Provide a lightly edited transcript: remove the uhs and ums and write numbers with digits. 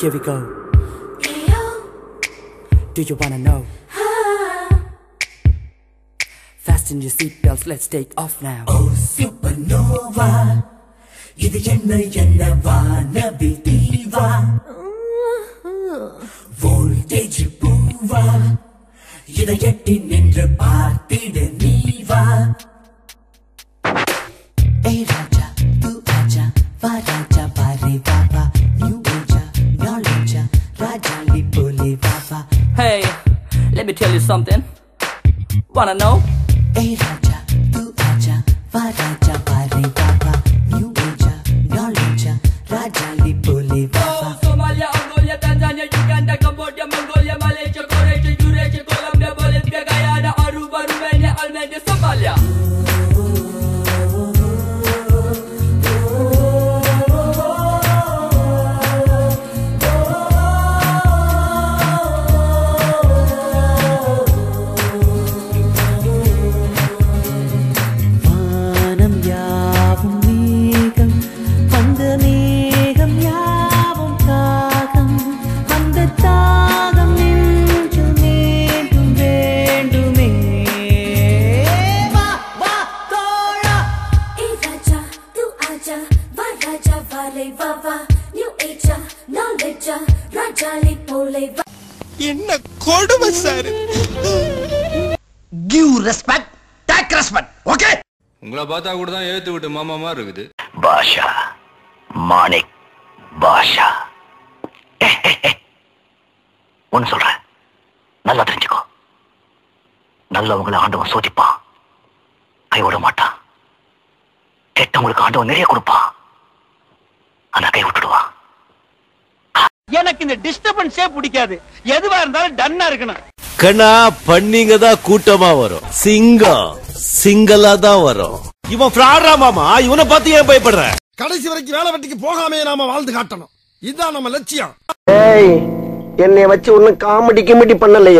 Here we go. Do you wanna know? Fasten your seatbelts, let's take off now. Oh supernova, இது என்ன வானவில் தீவா, voltage பூவா, இதை எட்டி நின்று பார்த்திடு நீவா. ஏய் ராஜா தூ ஆஜா வா ராஜா பாரே Baba, new ஏஜா knowledge Raja லிபோலே Baba. Hey, let me tell you something. Wanna know? ஏய் ராஜா தூ ஆஜா வா ராஜா பாரே பாபா, நியூ ஏஜா knowledge ராஜா லிபோலே Baba. Somalia, Angola, Tanzania, Uganda, Cambodia, Mongolia, Malaysia, Croatia, Eurasia, Colombia, Bolivia, Guyana, Aruba, Romania, Albania, Somalia. என்ன கொடுமை sir. Give respect, take respect. Okay? உங்களை பார்த்தா கூட தான் ஏத்து விட்டு மாமா மாதிரி இருக்குது. பாஷா மாணிக் பாஷா. ஒன்னு சொல்றேன், நல்லா தெரிஞ்சுக்கோ. நல்லவங்களை ஆண்டவன் சோதிப்பான், கைவிட மாட்டான். கெட்டவங்களுக்கு ஆண்டவன் நிறைய கொடுப்பான், ஆனா கை விட்டுடுவான். எனக்கு இந்த டிஸ்டர்பன்ஸே பிடிக்காது. எதுவா இருந்தாலும் டன்னா இருக்கணும். கண்ணா பண்ணிங்க தான் கூட்டமா வரும், சிங்கம் சிங்கலா தான் வரும். இவன் ஃப்ராடா மாமா, இவனை பார்த்து ஏன் பயப்படுற? கடைசி வரைக்கும் வேலை வெட்டிக்கு போகாமே நாம வாழ்ந்து காட்டணும், இதுதான் நம்ம லட்சியம். என்னைய வச்சு ஒன்னும் காமெடி கிமெடி பண்ணலையே.